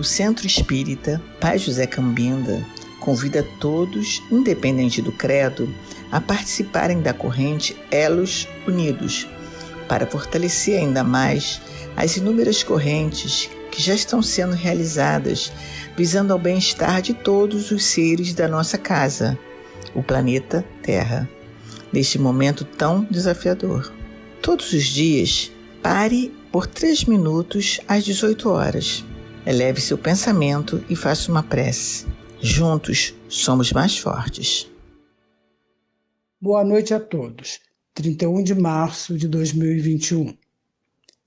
O Centro Espírita Pai José Cambinda convida todos, independente do credo, a participarem da corrente Elos Unidos, para fortalecer ainda mais as inúmeras correntes que já estão sendo realizadas, visando ao bem-estar de todos os seres da nossa casa, o planeta Terra, neste momento tão desafiador. Todos os dias, pare por 3 minutos às 18 horas. Eleve seu pensamento e faça uma prece. Juntos somos mais fortes. Boa noite a todos. 31 de março de 2021.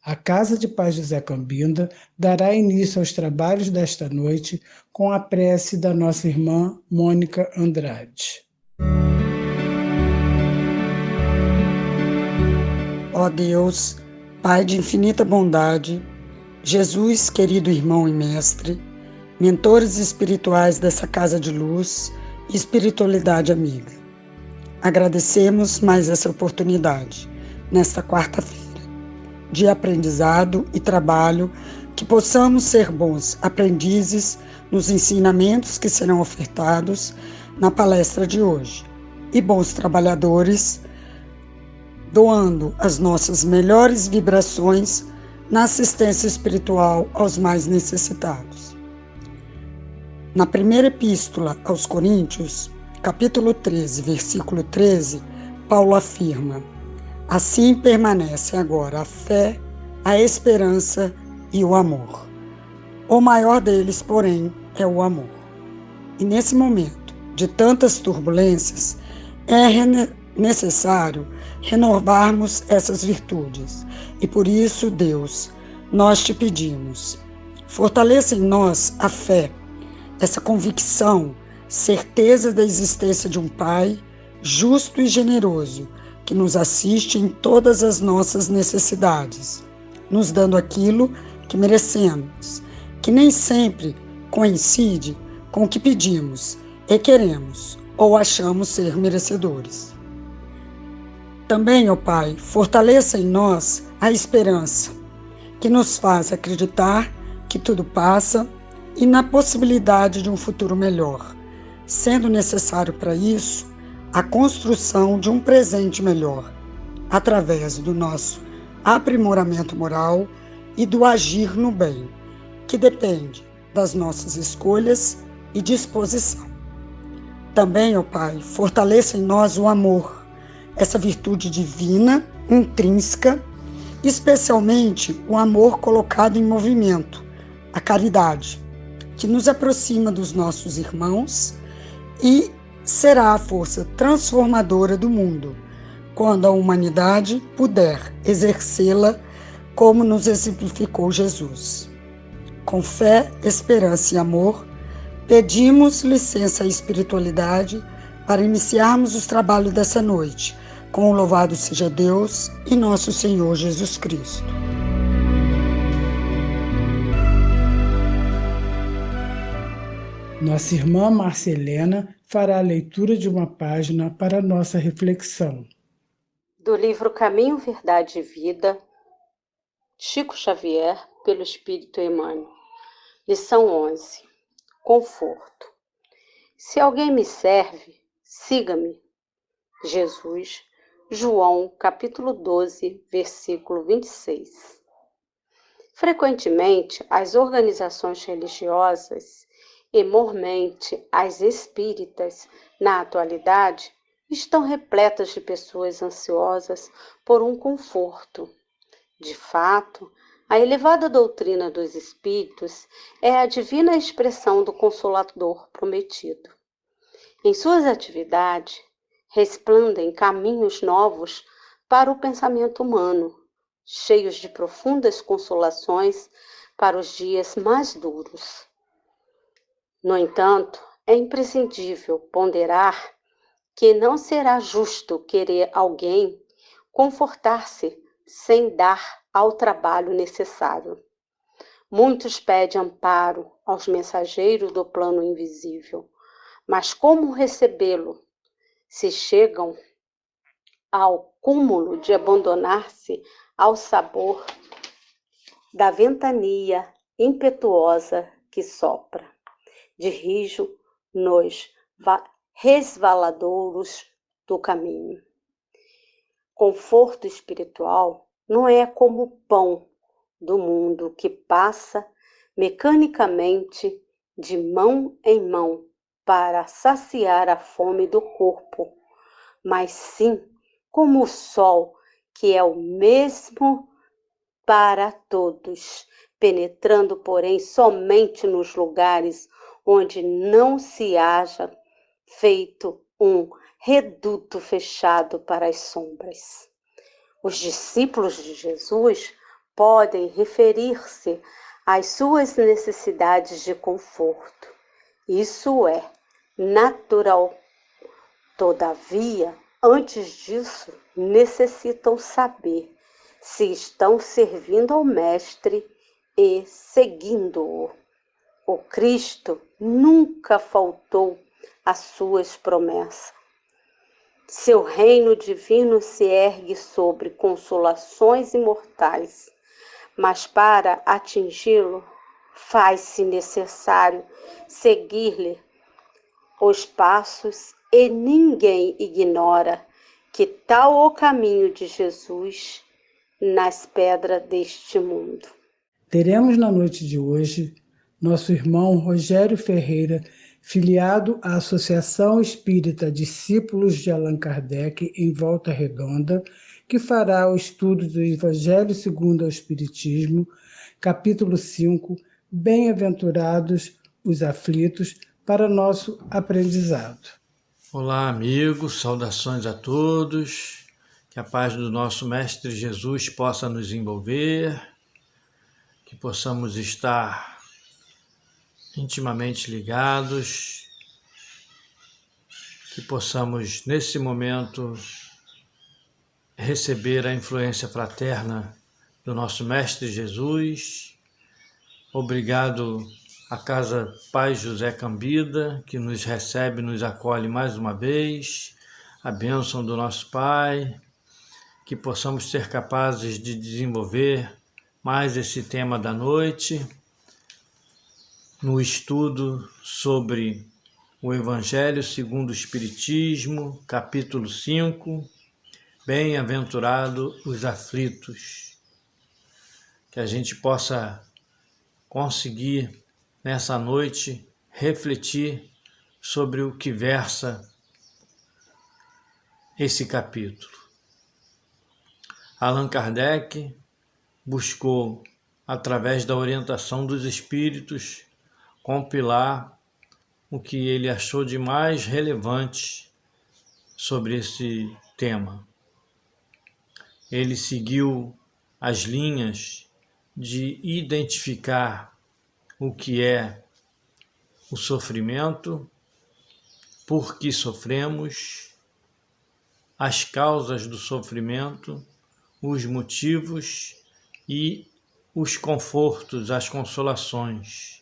A Casa de Pai José Cambinda dará início aos trabalhos desta noite com a prece da nossa irmã Mônica Andrade. Ó Deus, Pai de infinita bondade, Jesus, querido irmão e mestre, mentores espirituais dessa casa de luz e espiritualidade amiga. Agradecemos mais essa oportunidade, nesta quarta-feira, de aprendizado e trabalho, que possamos ser bons aprendizes nos ensinamentos que serão ofertados na palestra de hoje, e bons trabalhadores, doando as nossas melhores vibrações na assistência espiritual aos mais necessitados. Na primeira epístola aos Coríntios, capítulo 13, versículo 13, Paulo afirma: assim permanece agora a fé, a esperança e o amor. O maior deles, porém, é o amor. E nesse momento de tantas turbulências, é necessário renovarmos essas virtudes. E por isso, Deus, nós te pedimos, fortaleça em nós a fé, essa convicção, certeza da existência de um Pai justo e generoso, que nos assiste em todas as nossas necessidades, nos dando aquilo que merecemos, que nem sempre coincide com o que pedimos e queremos ou achamos ser merecedores. Também, ó Pai, fortaleça em nós a esperança, que nos faz acreditar que tudo passa e na possibilidade de um futuro melhor, sendo necessário para isso a construção de um presente melhor, através do nosso aprimoramento moral e do agir no bem, que depende das nossas escolhas e disposição. Também, ó Pai, fortaleça em nós o amor, essa virtude divina, intrínseca, especialmente o amor colocado em movimento, a caridade, que nos aproxima dos nossos irmãos e será a força transformadora do mundo, quando a humanidade puder exercê-la como nos exemplificou Jesus. Com fé, esperança e amor, pedimos licença à espiritualidade para iniciarmos os trabalhos dessa noite, com o louvado seja Deus e nosso Senhor Jesus Cristo. Nossa irmã Marcelena fará a leitura de uma página para nossa reflexão. Do livro Caminho, Verdade e Vida, Chico Xavier, pelo Espírito Emmanuel. Lição 11. Conforto. Se alguém me serve, siga-me. Jesus, João, capítulo 12, versículo 26. Frequentemente, as organizações religiosas e mormente as espíritas, na atualidade, estão repletas de pessoas ansiosas por um conforto. De fato, a elevada doutrina dos espíritos é a divina expressão do Consolador prometido. Em suas atividades, resplandem caminhos novos para o pensamento humano, cheios de profundas consolações para os dias mais duros. No entanto, é imprescindível ponderar que não será justo querer alguém confortar-se sem dar ao trabalho necessário. Muitos pedem amparo aos mensageiros do plano invisível, mas como recebê-lo se chegam ao cúmulo de abandonar-se ao sabor da ventania impetuosa que sopra, de rijo nos resvaladouros do caminho. Conforto espiritual não é como o pão do mundo que passa mecanicamente de mão em mão para saciar a fome do corpo, mas sim como o sol, que é o mesmo para todos, penetrando, porém, somente nos lugares onde não se haja feito um reduto fechado para as sombras. Os discípulos de Jesus podem referir-se às suas necessidades de conforto. Isso é natural. Todavia, antes disso, necessitam saber se estão servindo ao Mestre e seguindo-o. O Cristo nunca faltou às suas promessas. Seu reino divino se ergue sobre consolações imortais, mas para atingi-lo, faz-se necessário seguir-lhe os passos e ninguém ignora que tal o caminho de Jesus nas pedras deste mundo. Teremos na noite de hoje nosso irmão Rogério Ferreira, filiado à Associação Espírita Discípulos de Allan Kardec em Volta Redonda, que fará o estudo do Evangelho segundo o Espiritismo, capítulo 5, Bem-aventurados os aflitos, para nosso aprendizado. Olá, amigos, saudações a todos, que a paz do nosso Mestre Jesus possa nos envolver, que possamos estar intimamente ligados, que possamos, nesse momento, receber a influência fraterna do nosso Mestre Jesus. Obrigado à Casa Pai José Cambida, que nos recebe, nos acolhe mais uma vez, a bênção do nosso Pai, que possamos ser capazes de desenvolver mais esse tema da noite, no estudo sobre o Evangelho segundo o Espiritismo, capítulo 5, Bem-aventurado os aflitos. Que a gente possa conseguir, nessa noite, refletir sobre o que versa esse capítulo. Allan Kardec buscou, através da orientação dos espíritos, compilar o que ele achou de mais relevante sobre esse tema. Ele seguiu as linhas de identificar o que é o sofrimento, por que sofremos, as causas do sofrimento, os motivos e os confortos, as consolações.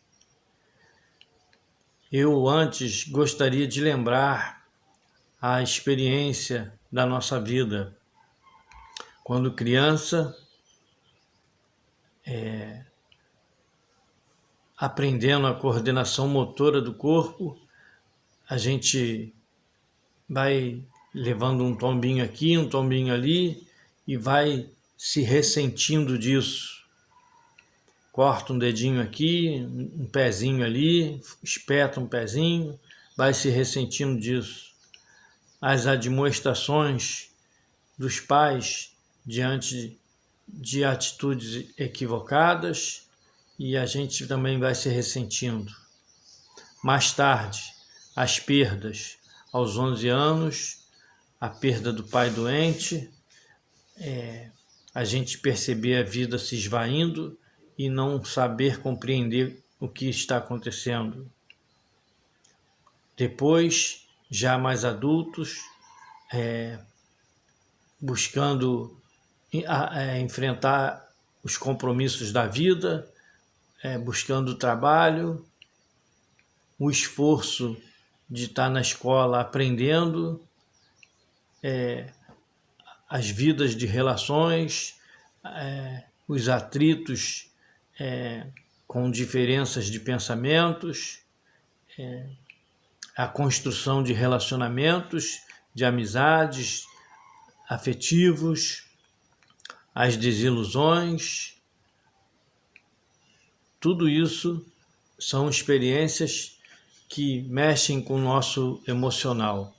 Eu antes gostaria de lembrar a experiência da nossa vida. Quando criança, aprendendo a coordenação motora do corpo, a gente vai levando um tombinho aqui, um tombinho ali e vai se ressentindo disso. Corta um dedinho aqui, um pezinho ali, espeta um pezinho, vai se ressentindo disso. As admoestações dos pais diante de atitudes equivocadas e a gente também vai se ressentindo. Mais tarde, as perdas. Aos 11 anos, a perda do pai doente, a gente perceber a vida se esvaindo e não saber compreender o que está acontecendo. Depois, já mais adultos, buscando enfrentar os compromissos da vida, buscando trabalho, o esforço de estar na escola aprendendo, as vidas de relações, os atritos com diferenças de pensamentos, a construção de relacionamentos, de amizades, afetivos, as desilusões. Tudo isso são experiências que mexem com o nosso emocional.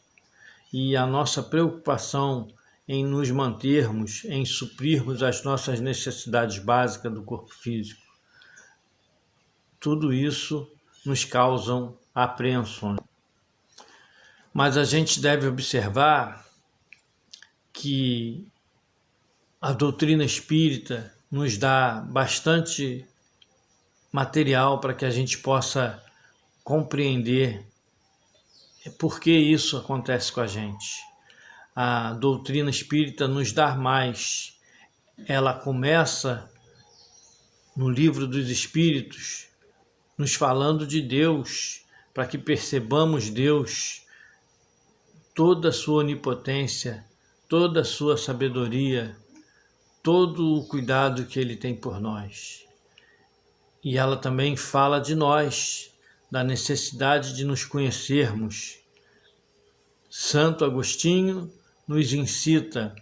E a nossa preocupação em nos mantermos, em suprirmos as nossas necessidades básicas do corpo físico, tudo isso nos causam apreensões. Mas a gente deve observar que a doutrina espírita nos dá bastante material para que a gente possa compreender por que isso acontece com a gente. A doutrina espírita nos dá mais. Ela começa no Livro dos Espíritos nos falando de Deus, para que percebamos Deus, toda a sua onipotência, toda a sua sabedoria, todo o cuidado que Ele tem por nós. E ela também fala de nós, da necessidade de nos conhecermos. Santo Agostinho nos incita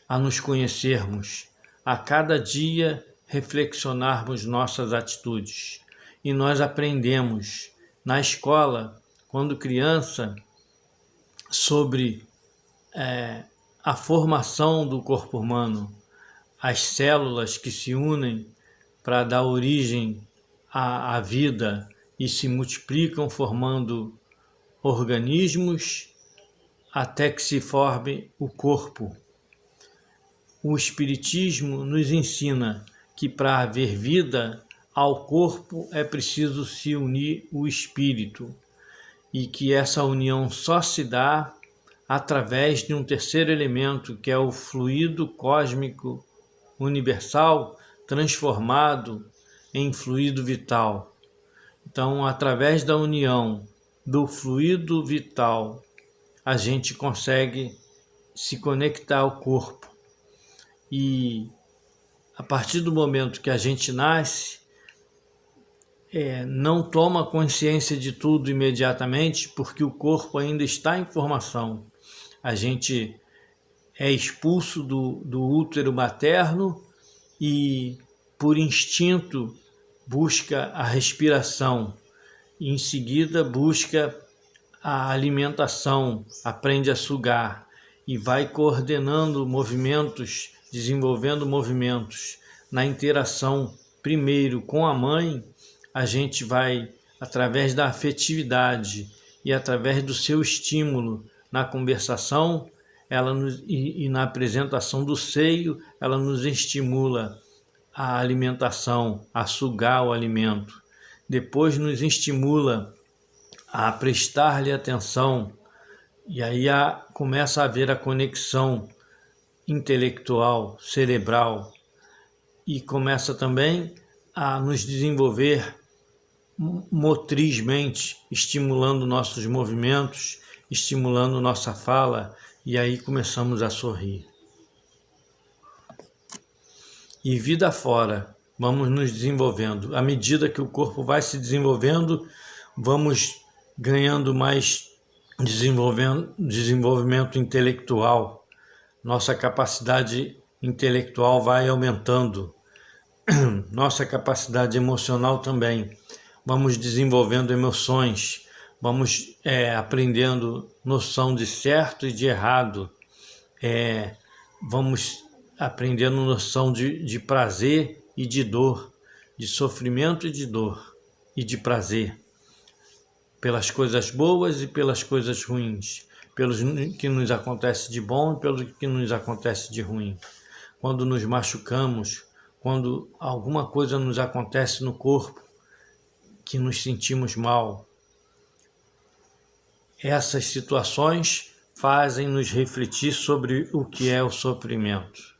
a nos conhecermos, a cada dia reflexionarmos nossas atitudes. E nós aprendemos na escola, quando criança, sobre a formação do corpo humano, as células que se unem para dar origem à vida e se multiplicam formando organismos até que se forme o corpo. O Espiritismo nos ensina que para haver vida ao corpo é preciso se unir o espírito e que essa união só se dá através de um terceiro elemento, que é o fluido cósmico universal transformado em fluido vital. Então, através da união do fluido vital, a gente consegue se conectar ao corpo. E a partir do momento que a gente nasce, não toma consciência de tudo imediatamente, porque o corpo ainda está em formação. A gente é expulso do útero materno e, por instinto, busca a respiração. E, em seguida, busca a alimentação, aprende a sugar e vai coordenando movimentos, desenvolvendo movimentos. Na interação, primeiro com a mãe, a gente vai, através da afetividade e através do seu estímulo na conversação, e na apresentação do seio, ela nos estimula a alimentação, a sugar o alimento. Depois nos estimula a prestar-lhe atenção, e aí começa a haver a conexão intelectual, cerebral, e começa também a nos desenvolver motrizmente, estimulando nossos movimentos, estimulando nossa fala, e aí começamos a sorrir. E vida fora, vamos nos desenvolvendo. À medida que o corpo vai se desenvolvendo, vamos ganhando mais desenvolvimento intelectual. Nossa capacidade intelectual vai aumentando. Nossa capacidade emocional também. Vamos desenvolvendo emoções, vamos aprendendo noção de certo e de errado, vamos aprendendo noção de prazer e de dor, de sofrimento e de dor e de prazer, pelas coisas boas e pelas coisas ruins, pelo que nos acontece de bom e pelo que nos acontece de ruim. Quando nos machucamos, quando alguma coisa nos acontece no corpo, que nos sentimos mal, essas situações fazem-nos refletir sobre o que é o sofrimento.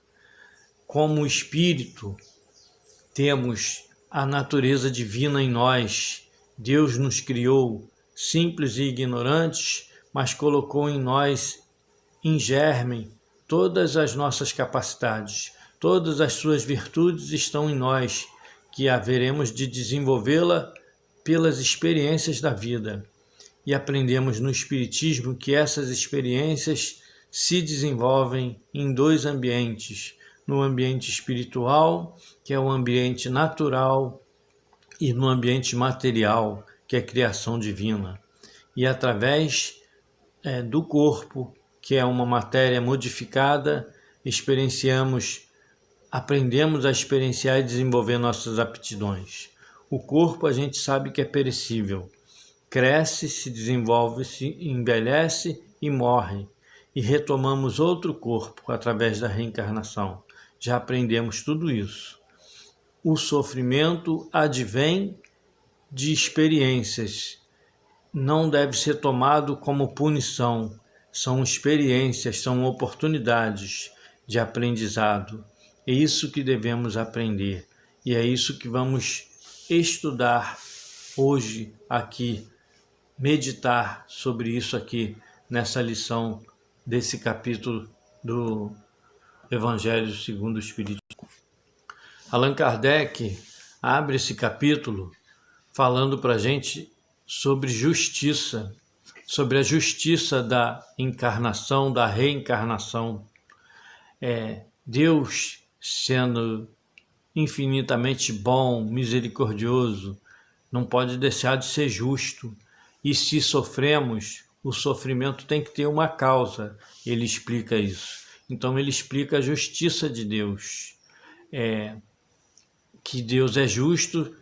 Como espírito, temos a natureza divina em nós. Deus nos criou simples e ignorantes, mas colocou em nós, em germe, todas as nossas capacidades. Todas as suas virtudes estão em nós, que haveremos de desenvolvê-la pelas experiências da vida. E aprendemos no Espiritismo que essas experiências se desenvolvem em dois ambientes, no ambiente espiritual, que é o ambiente natural, e no ambiente material, que é a criação divina. E através do corpo, que é uma matéria modificada, aprendemos a experienciar e desenvolver nossas aptidões. O corpo a gente sabe que é perecível, cresce, se desenvolve, se envelhece e morre, e retomamos outro corpo através da reencarnação. Já aprendemos tudo isso. O sofrimento advém de experiências, não deve ser tomado como punição, são experiências, são oportunidades de aprendizado. É isso que devemos aprender e é isso que vamos estudar hoje aqui, meditar sobre isso aqui nessa lição desse capítulo do Evangelho segundo o Espiritismo. Allan Kardec abre esse capítulo falando para a gente sobre justiça, sobre a justiça da encarnação, da reencarnação. Deus, sendo infinitamente bom, misericordioso, não pode deixar de ser justo. E se sofremos, o sofrimento tem que ter uma causa. Ele explica isso. Então ele explica a justiça de Deus. Que Deus é justo,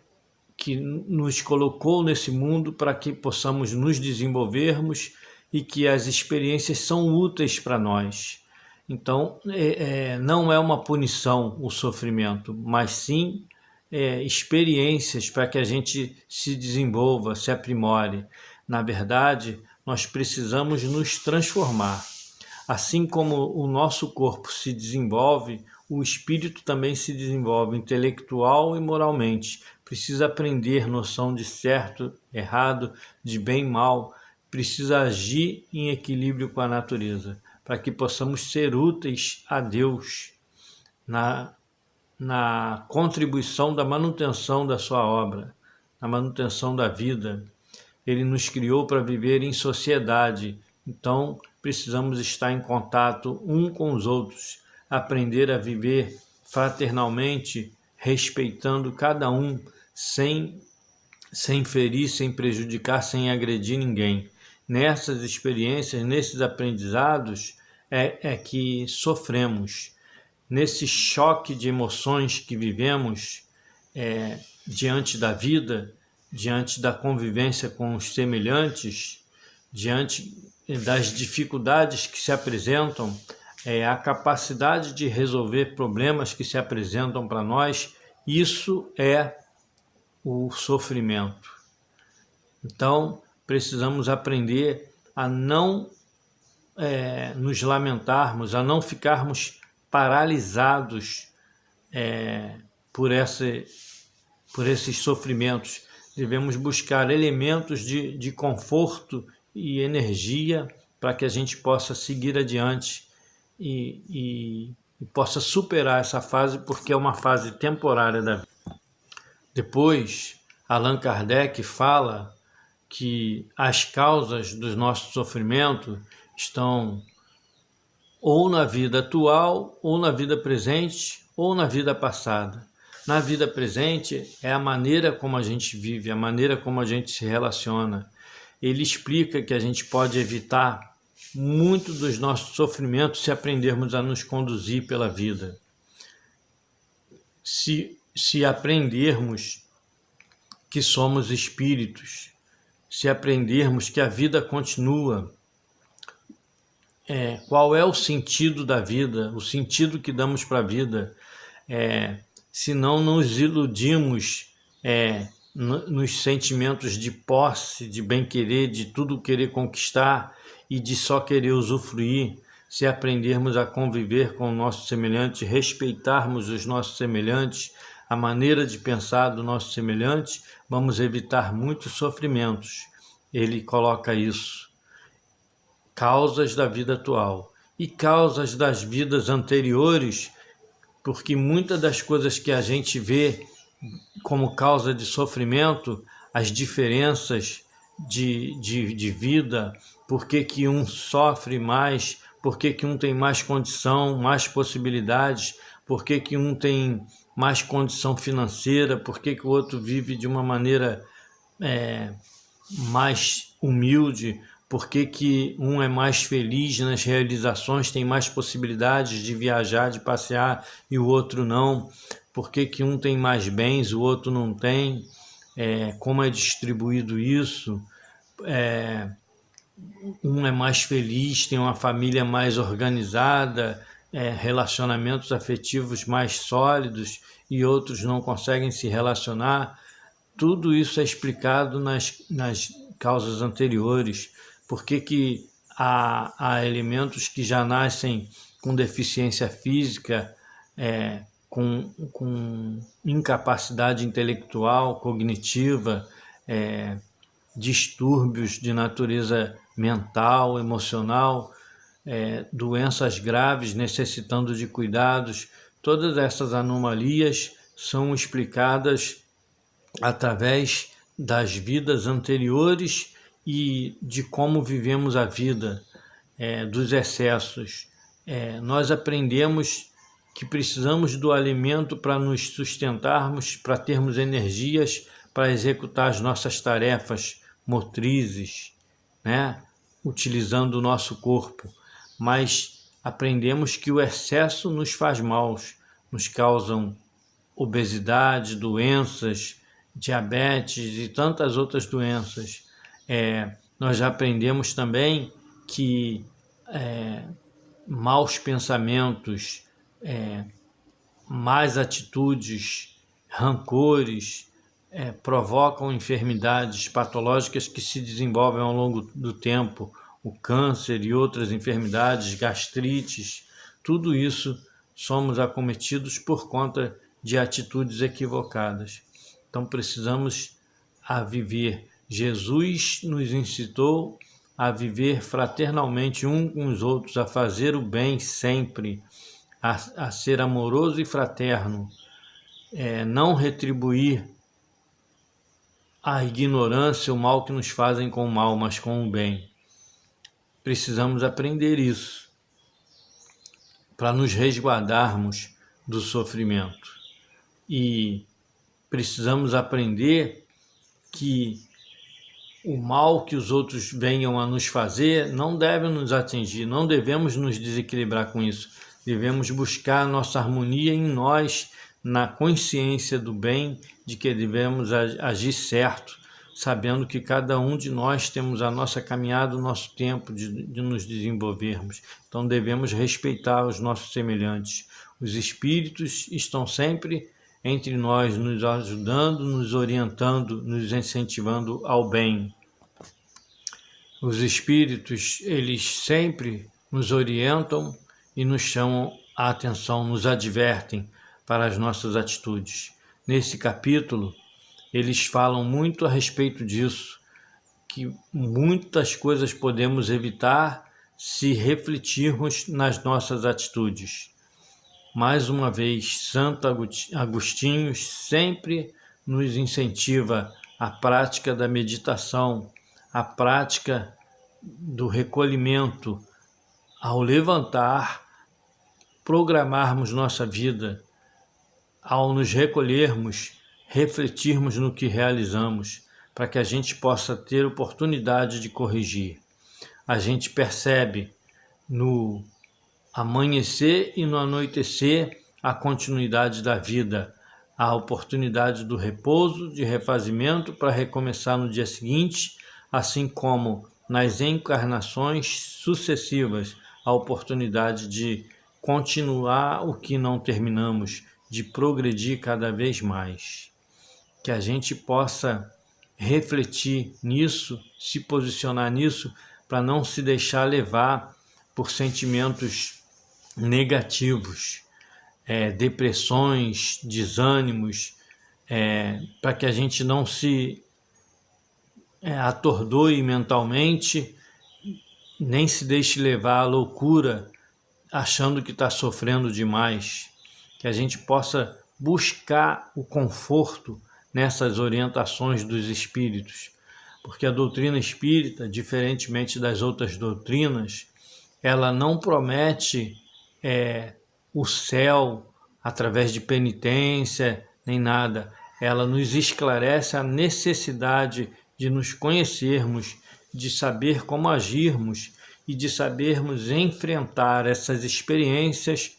que nos colocou nesse mundo para que possamos nos desenvolvermos e que as experiências são úteis para nós. Então, não é uma punição o sofrimento, mas sim experiências para que a gente se desenvolva, se aprimore. Na verdade, nós precisamos nos transformar. Assim como o nosso corpo se desenvolve, o espírito também se desenvolve intelectual e moralmente. Precisa aprender noção de certo, errado, de bem e mal. Precisa agir em equilíbrio com a natureza, para que possamos ser úteis a Deus na contribuição da manutenção da sua obra, na manutenção da vida. Ele nos criou para viver em sociedade, então precisamos estar em contato um com os outros, aprender a viver fraternalmente, respeitando cada um, sem ferir, sem prejudicar, sem agredir ninguém. Nessas experiências, nesses aprendizados, é que sofremos. Nesse choque de emoções que vivemos diante da vida, diante da convivência com os semelhantes, diante das dificuldades que se apresentam, a capacidade de resolver problemas que se apresentam para nós, isso é o sofrimento. Então, precisamos aprender a não nos lamentarmos, a não ficarmos paralisados por esses sofrimentos. Devemos buscar elementos de conforto e energia para que a gente possa seguir adiante e possa superar essa fase, porque é uma fase temporária da vida. Depois, Allan Kardec fala que as causas do nosso sofrimento estão ou na vida atual, ou na vida presente, ou na vida passada. Na vida presente é a maneira como a gente vive, a maneira como a gente se relaciona. Ele explica que a gente pode evitar muito dos nossos sofrimentos se aprendermos a nos conduzir pela vida. Se aprendermos que somos espíritos, se aprendermos que a vida continua, qual é o sentido da vida, o sentido que damos para a vida, se não nos iludimos nos sentimentos de posse, de bem-querer, de tudo querer conquistar e de só querer usufruir, se aprendermos a conviver com o nosso semelhante, respeitarmos os nossos semelhantes, a maneira de pensar do nosso semelhante, vamos evitar muitos sofrimentos. Ele coloca isso. Causas da vida atual e causas das vidas anteriores, porque muitas das coisas que a gente vê como causa de sofrimento as diferenças de vida, por que um sofre mais, por que um tem mais condição, mais possibilidades, por que um tem mais condição financeira, por que o outro vive de uma maneira mais humilde, por que um é mais feliz nas realizações, tem mais possibilidades de viajar, de passear e o outro não, por que um tem mais bens, o outro não tem, como é distribuído isso, um é mais feliz, tem uma família mais organizada, relacionamentos afetivos mais sólidos e outros não conseguem se relacionar. Tudo isso é explicado nas causas anteriores. Por que há elementos que já nascem com deficiência física, com incapacidade intelectual, cognitiva, distúrbios de natureza mental, emocional, doenças graves necessitando de cuidados. Todas essas anomalias são explicadas através das vidas anteriores e de como vivemos a vida, dos excessos. Nós aprendemos que precisamos do alimento para nos sustentarmos, para termos energias para executar as nossas tarefas motrizes, né? Utilizando o nosso corpo. Mas aprendemos que o excesso nos faz mal, nos causam obesidade, doenças, diabetes e tantas outras doenças. Nós já aprendemos também que maus pensamentos, más atitudes, rancores, provocam enfermidades patológicas que se desenvolvem ao longo do tempo, o câncer e outras enfermidades, gastrites, tudo isso somos acometidos por conta de atitudes equivocadas. Então precisamos a viver. Jesus nos incitou a viver fraternalmente um com os outros, a fazer o bem sempre, a ser amoroso e fraterno, não retribuir a ignorância, o mal que nos fazem com o mal, mas com o bem. Precisamos aprender isso para nos resguardarmos do sofrimento. E precisamos aprender que o mal que os outros venham a nos fazer não deve nos atingir, não devemos nos desequilibrar com isso. Devemos buscar nossa harmonia em nós, na consciência do bem, de que devemos agir certo, sabendo que cada um de nós temos a nossa caminhada, o nosso tempo de nos desenvolvermos. Então devemos respeitar os nossos semelhantes. Os espíritos estão sempre entre nós, nos ajudando, nos orientando, nos incentivando ao bem. Os espíritos, eles sempre nos orientam e nos chamam a atenção, nos advertem para as nossas atitudes. Nesse capítulo, eles falam muito a respeito disso, que muitas coisas podemos evitar se refletirmos nas nossas atitudes. Mais uma vez, Santo Agostinho sempre nos incentiva a prática da meditação, a prática do recolhimento, ao levantar, programarmos nossa vida, ao nos recolhermos, refletirmos no que realizamos, para que a gente possa ter oportunidade de corrigir. A gente percebe no amanhecer e no anoitecer a continuidade da vida, a oportunidade do repouso, de refazimento para recomeçar no dia seguinte, assim como nas encarnações sucessivas, a oportunidade de continuar o que não terminamos, de progredir cada vez mais. Que a gente possa refletir nisso, se posicionar nisso, para não se deixar levar por sentimentos negativos, depressões, desânimos, para que a gente não se atordoe mentalmente, nem se deixe levar à loucura, achando que está sofrendo demais. Que a gente possa buscar o conforto nessas orientações dos espíritos, porque a doutrina espírita, diferentemente das outras doutrinas, ela não promete o céu através de penitência, nem nada. Ela nos esclarece a necessidade de nos conhecermos, de saber como agirmos e de sabermos enfrentar essas experiências,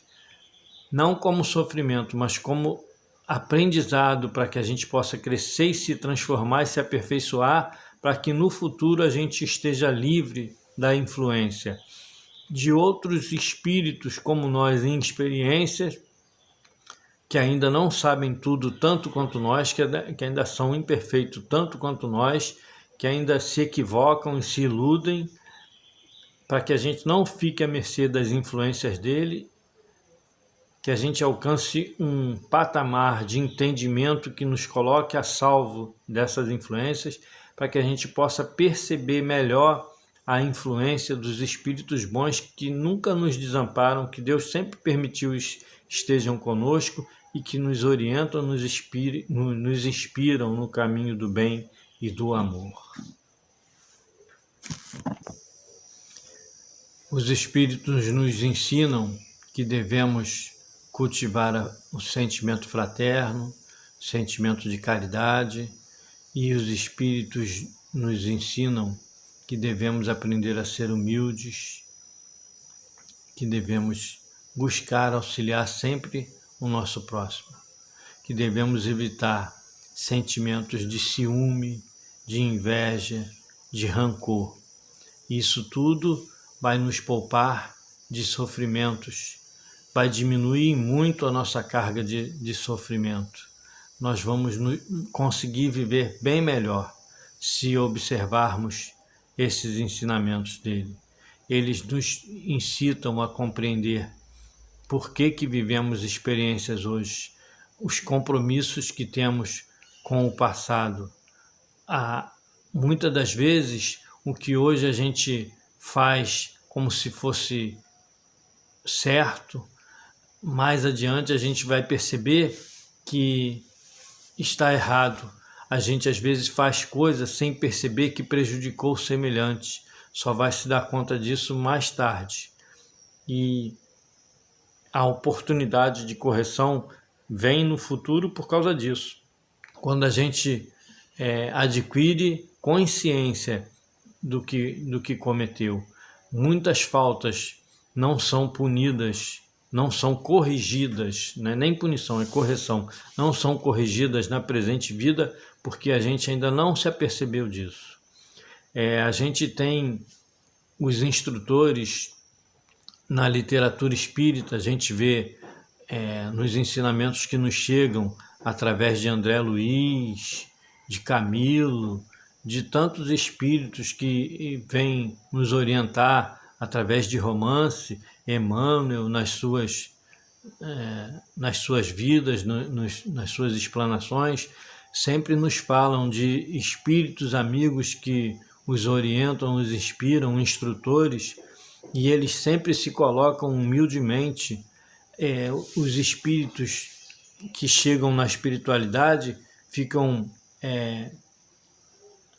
não como sofrimento, mas como aprendizado, para que a gente possa crescer e se transformar e se aperfeiçoar, para que no futuro a gente esteja livre da influência de outros espíritos como nós em experiências, que ainda não sabem tudo tanto quanto nós, que ainda são imperfeitos tanto quanto nós, que ainda se equivocam e se iludem, para que a gente não fique à mercê das influências dele, que a gente alcance um patamar de entendimento que nos coloque a salvo dessas influências, para que a gente possa perceber melhor a influência dos espíritos bons que nunca nos desamparam, que Deus sempre permitiu estejam conosco e que nos orientam, nos inspiram no caminho do bem e do amor. Os espíritos nos ensinam que devemos cultivar o sentimento fraterno, o sentimento de caridade, e os espíritos nos ensinam que devemos aprender a ser humildes, que devemos buscar auxiliar sempre o nosso próximo, que devemos evitar sentimentos de ciúme, de inveja, de rancor. Isso tudo vai nos poupar de sofrimentos, vai diminuir muito a nossa carga de sofrimento. Nós vamos conseguir viver bem melhor se observarmos esses ensinamentos dele. Eles nos incitam a compreender por que vivemos experiências hoje, os compromissos que temos com o passado. Muitas das vezes, o que hoje a gente faz como se fosse certo, mais adiante a gente vai perceber que está errado. A gente às vezes faz coisas sem perceber que prejudicou o semelhante. Só vai se dar conta disso mais tarde. E a oportunidade de correção vem no futuro por causa disso. Quando a gente adquire consciência do que cometeu. Muitas faltas não são punidas, não são corrigidas, não é nem punição, é correção, não são corrigidas na presente vida porque a gente ainda não se apercebeu disso. A gente tem os instrutores na literatura espírita, a gente vê nos ensinamentos que nos chegam através de André Luiz, de Camilo, de tantos espíritos que vêm nos orientar através de romance, Emmanuel nas suas vidas, nas suas explanações, sempre nos falam de espíritos amigos que os orientam, os inspiram, instrutores, e eles sempre se colocam humildemente. Os espíritos que chegam na espiritualidade ficam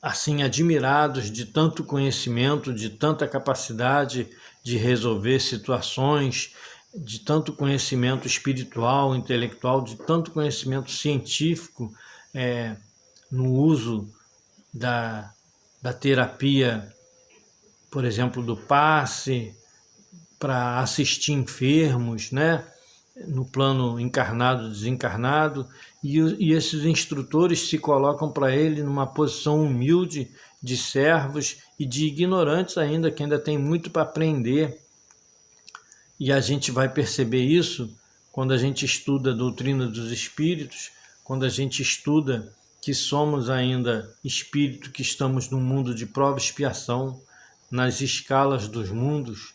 assim admirados de tanto conhecimento, de tanta capacidade de resolver situações, de tanto conhecimento espiritual, intelectual, de tanto conhecimento científico no uso da terapia, por exemplo, do passe, para assistir enfermos, né? No plano encarnado, desencarnado, e esses instrutores se colocam para ele numa posição humilde de servos e de ignorantes ainda, que ainda tem muito para aprender. E a gente vai perceber isso quando a gente estuda a doutrina dos espíritos, quando a gente estuda que somos ainda espírito, que estamos num mundo de prova e expiação, nas escalas dos mundos,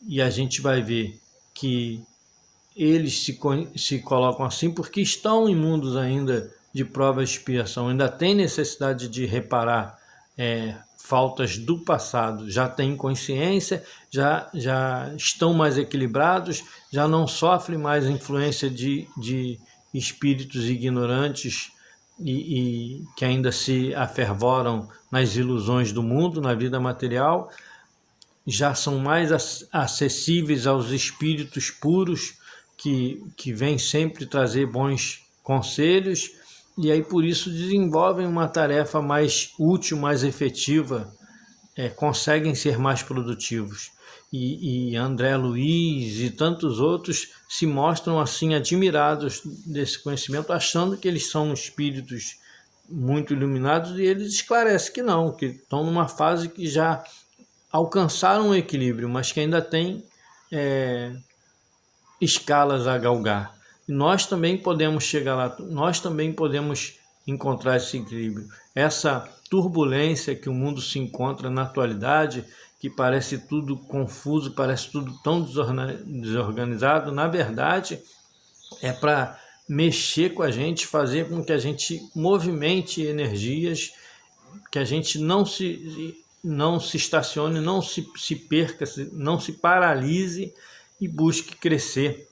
e a gente vai ver que eles se colocam assim porque estão em mundos ainda de prova e expiação, ainda tem necessidade de reparar faltas do passado, já têm consciência, já estão mais equilibrados, já não sofrem mais influência de espíritos ignorantes e que ainda se afervoram nas ilusões do mundo, na vida material, já são mais acessíveis aos espíritos puros que vêm sempre trazer bons conselhos, e aí por isso desenvolvem uma tarefa mais útil, mais efetiva, conseguem ser mais produtivos. E André Luiz e tantos outros se mostram assim admirados desse conhecimento, achando que eles são espíritos muito iluminados, e eles esclarecem que não, que estão numa fase que já alcançaram o equilíbrio, mas que ainda tem escalas a galgar. E nós também podemos chegar lá, nós também podemos encontrar esse equilíbrio. Essa turbulência que o mundo se encontra na atualidade, que parece tudo confuso, parece tudo tão desorganizado, na verdade é para mexer com a gente, fazer com que a gente movimente energias, que a gente não se estacione, não se perca, não se paralise e busque crescer.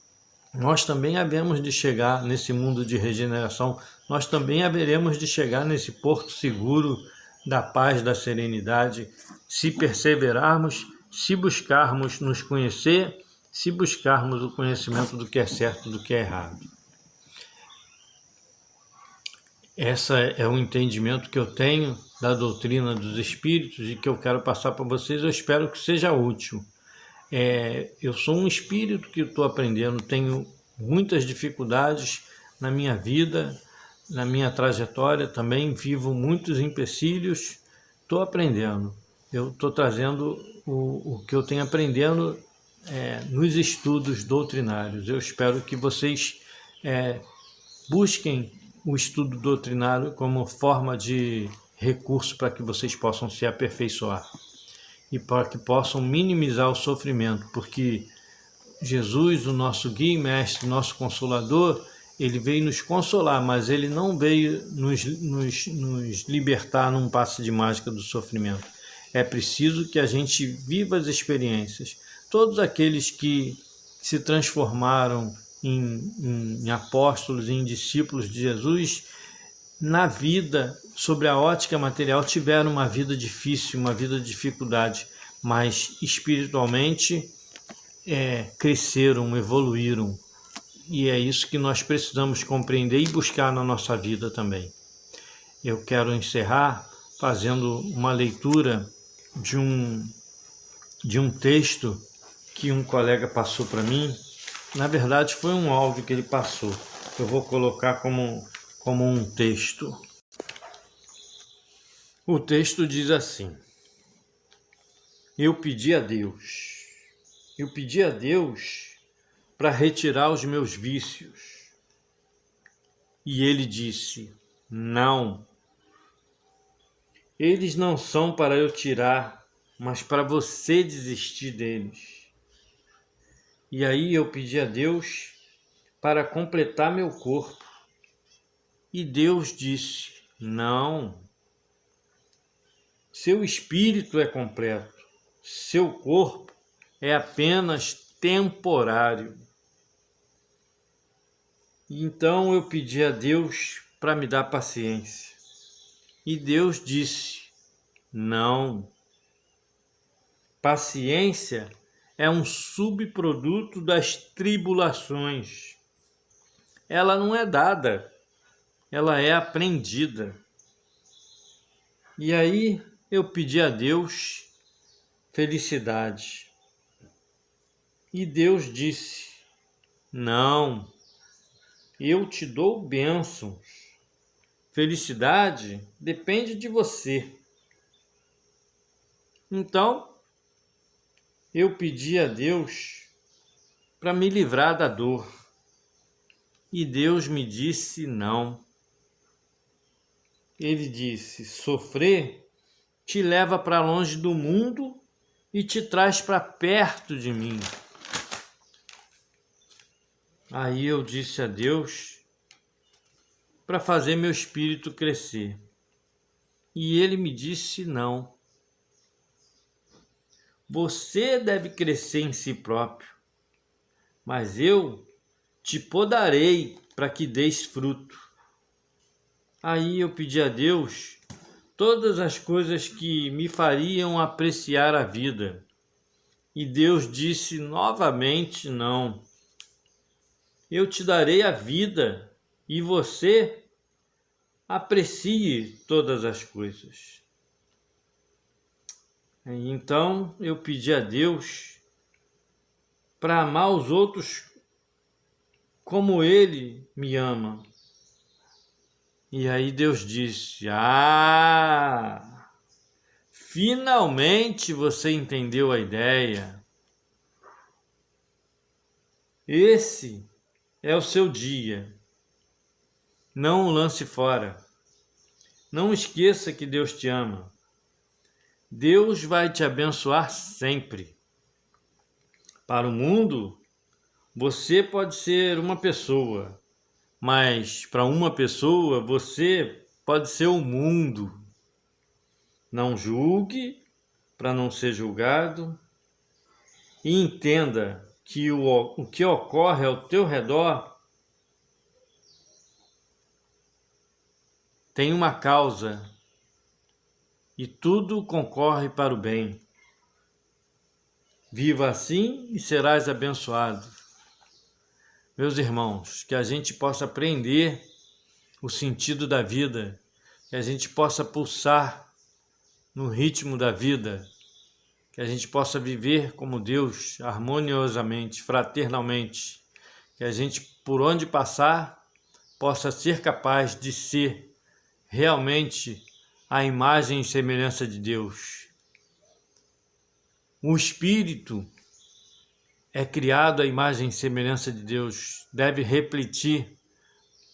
Nós também havemos de chegar nesse mundo de regeneração, nós também haveremos de chegar nesse porto seguro da paz, da serenidade, se perseverarmos, se buscarmos nos conhecer, se buscarmos o conhecimento do que é certo e do que é errado. Esse é o entendimento que eu tenho da doutrina dos espíritos e que eu quero passar para vocês. Eu espero que seja útil. Eu sou um espírito que estou aprendendo, tenho muitas dificuldades na minha vida, na minha trajetória, também vivo muitos empecilhos, estou aprendendo. Eu estou trazendo o que eu tenho aprendendo nos estudos doutrinários. Eu espero que vocês busquem o estudo doutrinário como forma de recurso para que vocês possam se aperfeiçoar e para que possam minimizar o sofrimento, porque Jesus, o nosso guia e mestre, nosso consolador, ele veio nos consolar, mas ele não veio nos libertar num passe de mágica do sofrimento. É preciso que a gente viva as experiências. Todos aqueles que se transformaram em apóstolos e em discípulos de Jesus, na vida, sobre a ótica material, tiveram uma vida difícil, uma vida de dificuldade, mas espiritualmente cresceram, evoluíram. E é isso que nós precisamos compreender e buscar na nossa vida também. Eu quero encerrar fazendo uma leitura de um texto que um colega passou para mim. Na verdade, foi um áudio que ele passou. Eu vou colocar como um texto. O texto diz assim: eu pedi a Deus para retirar os meus vícios. E ele disse: não, eles não são para eu tirar, mas para você desistir deles. E aí eu pedi a Deus para completar meu corpo. E Deus disse: não, seu espírito é completo, seu corpo é apenas temporário. Então eu pedi a Deus para me dar paciência. E Deus disse: não, paciência é um subproduto das tribulações. Ela não é dada, ela é aprendida. E aí eu pedi a Deus felicidade. E Deus disse: não, eu te dou bênçãos. Felicidade depende de você. Então, eu pedi a Deus para me livrar da dor. E Deus me disse não. Ele disse: sofrer te leva para longe do mundo e te traz para perto de mim. Aí eu disse a Deus para fazer meu espírito crescer. E ele me disse não. Você deve crescer em si próprio, mas eu te podarei para que deis fruto. Aí eu pedi a Deus todas as coisas que me fariam apreciar a vida. E Deus disse novamente não. Eu te darei a vida e você aprecie todas as coisas. Então eu pedi a Deus para amar os outros como Ele me ama. E aí Deus disse: finalmente você entendeu a ideia. Esse é o seu dia. Não o lance fora. Não esqueça que Deus te ama. Deus vai te abençoar sempre. Para o mundo, você pode ser uma pessoa, mas para uma pessoa, você pode ser o mundo. Não julgue para não ser julgado e entenda que o que ocorre ao teu redor tem uma causa e tudo concorre para o bem. Viva assim e serás abençoado. Meus irmãos, que a gente possa aprender o sentido da vida, que a gente possa pulsar no ritmo da vida, que a gente possa viver como Deus, harmoniosamente, fraternalmente, que a gente, por onde passar, possa ser capaz de ser realmente a imagem e semelhança de Deus. O Espírito é criado à imagem e semelhança de Deus, deve refletir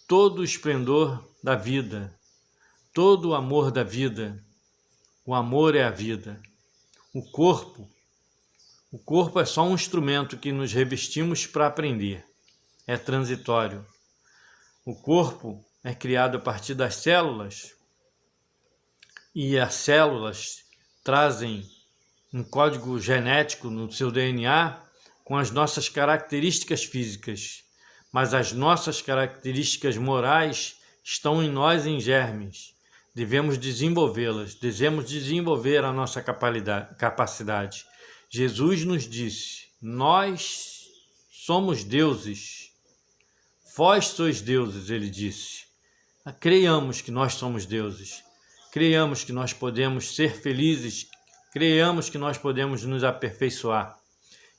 todo o esplendor da vida, todo o amor da vida. O amor é a vida. O corpo é só um instrumento que nos revestimos para aprender. É transitório. O corpo é criado a partir das células e as células trazem um código genético no seu DNA com as nossas características físicas, mas as nossas características morais estão em nós em germes. Devemos desenvolvê-las, devemos desenvolver a nossa capacidade. Jesus nos disse: nós somos deuses, vós sois deuses, ele disse. Creiamos que nós somos deuses, creiamos que nós podemos ser felizes, creiamos que nós podemos nos aperfeiçoar,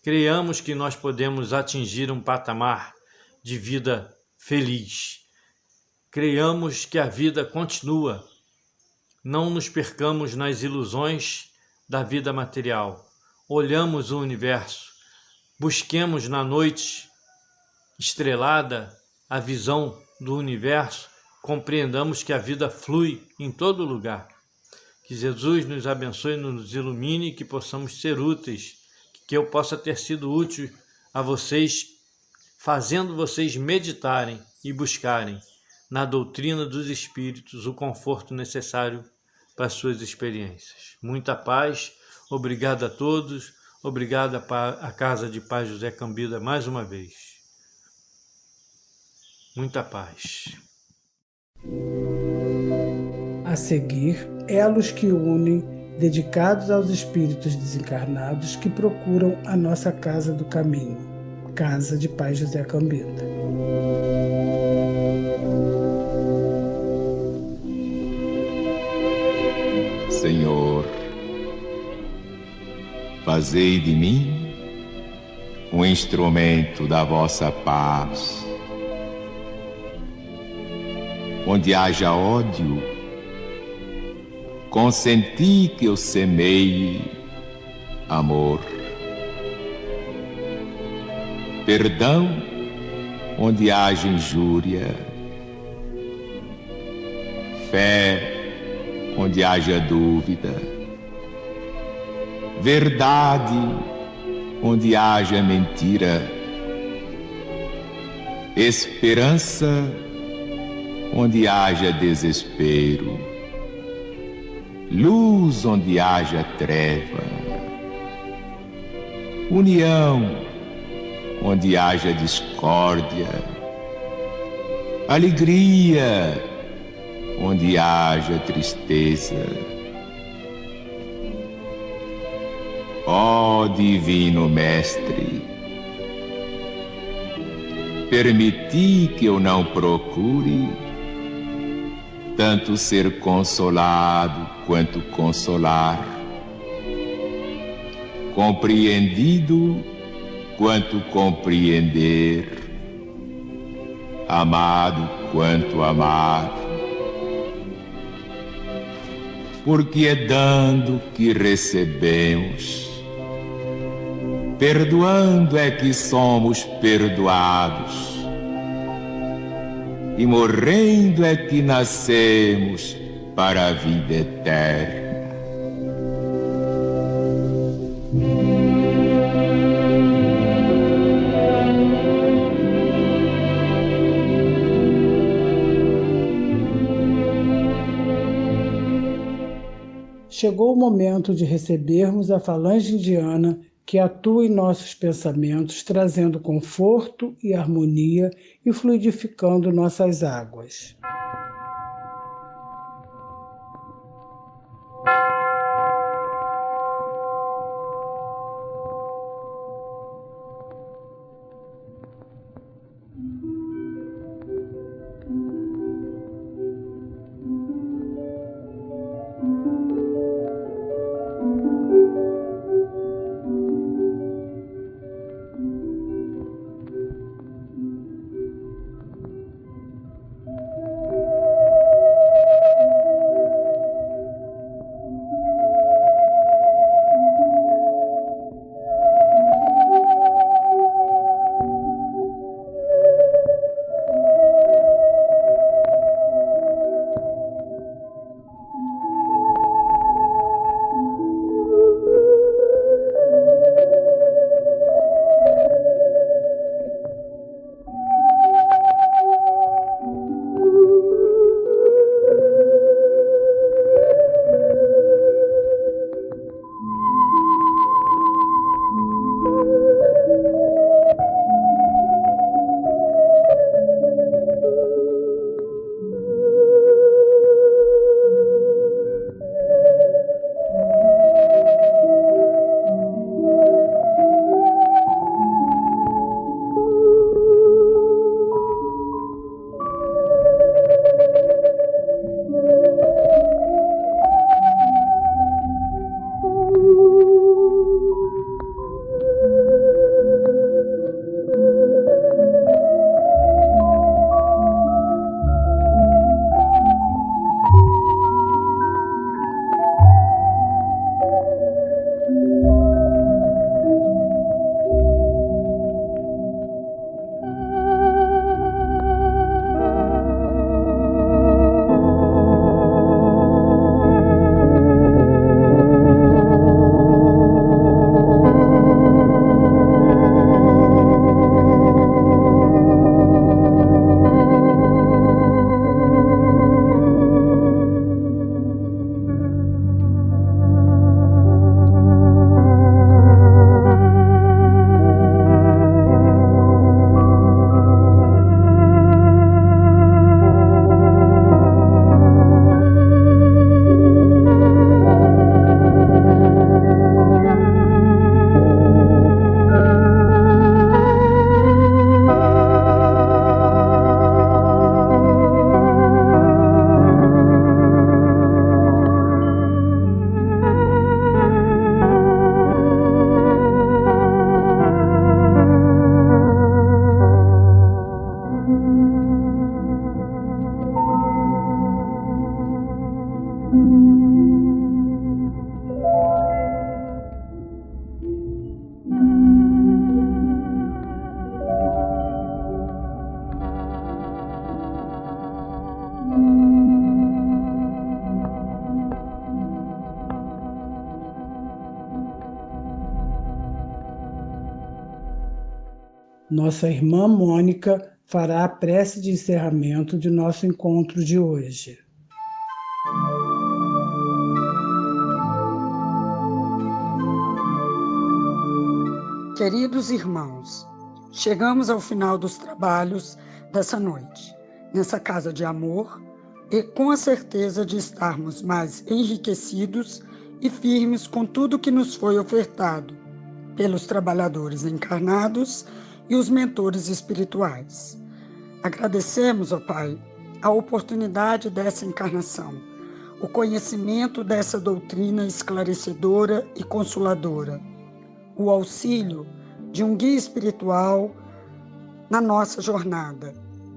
creiamos que nós podemos atingir um patamar de vida feliz, creiamos que a vida continua. Não nos percamos nas ilusões da vida material. Olhamos o universo, busquemos na noite estrelada a visão do universo, compreendamos que a vida flui em todo lugar. Que Jesus nos abençoe, nos ilumine, que possamos ser úteis, que eu possa ter sido útil a vocês, fazendo vocês meditarem e buscarem na doutrina dos Espíritos o conforto necessário para as suas experiências. Muita paz, obrigado a todos, obrigado à Casa de Pai José Cambida mais uma vez. Muita paz. A seguir, elos que unem, dedicados aos espíritos desencarnados que procuram a nossa Casa do Caminho, Casa de Pai José Cambida. Senhor, fazei de mim um instrumento da vossa paz. Onde haja ódio, consenti que eu semeie amor. Perdão onde haja injúria, fé onde haja dúvida, verdade onde haja mentira, esperança onde haja desespero, luz onde haja treva, união onde haja discórdia, alegria onde haja tristeza. Ó Divino Mestre, permiti que eu não procure tanto ser consolado quanto consolar, compreendido quanto compreender, amado quanto amar. Porque é dando que recebemos, perdoando é que somos perdoados, e morrendo é que nascemos para a vida eterna. Chegou o momento de recebermos a falange indiana que atua em nossos pensamentos, trazendo conforto e harmonia e fluidificando nossas águas. Nossa irmã Mônica fará a prece de encerramento de nosso encontro de hoje. Queridos irmãos, chegamos ao final dos trabalhos dessa noite. nessa casa de amor e com a certeza de estarmos mais enriquecidos e firmes com tudo que nos foi ofertado pelos trabalhadores encarnados e os mentores espirituais. Agradecemos, ó Pai, a oportunidade dessa encarnação, o conhecimento dessa doutrina esclarecedora e consoladora, o auxílio de um guia espiritual na nossa jornada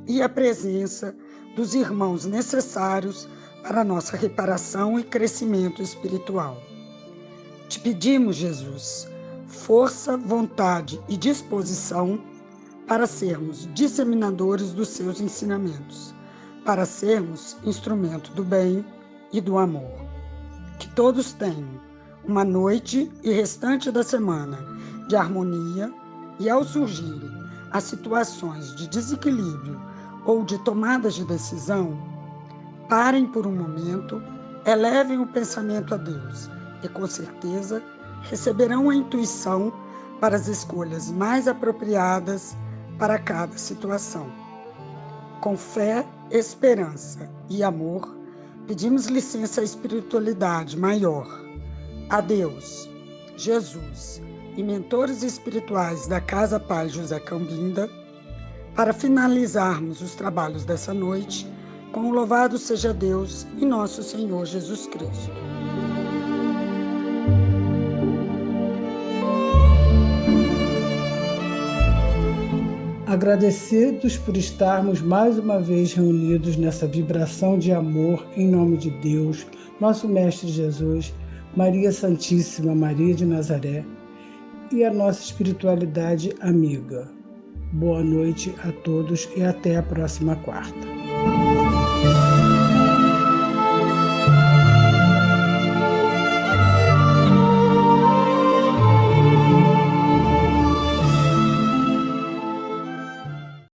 e a presença dos irmãos necessários para a nossa reparação e crescimento espiritual. Te pedimos, Jesus, força, vontade e disposição para sermos disseminadores dos seus ensinamentos, para sermos instrumento do bem e do amor. Que todos tenham uma noite e restante da semana de harmonia e, ao surgirem as situações de desequilíbrio ou de tomadas de decisão, parem por um momento, elevem o pensamento a Deus e, com certeza, receberão a intuição para as escolhas mais apropriadas para cada situação. Com fé, esperança e amor, pedimos licença à espiritualidade maior, a Deus, Jesus e mentores espirituais da Casa Pai José Cambinda, para finalizarmos os trabalhos dessa noite com o louvado seja Deus e nosso Senhor Jesus Cristo. Agradecidos por estarmos mais uma vez reunidos nessa vibração de amor em nome de Deus, nosso Mestre Jesus, Maria Santíssima, Maria de Nazaré e a nossa espiritualidade amiga. Boa noite a todos e até a próxima quarta.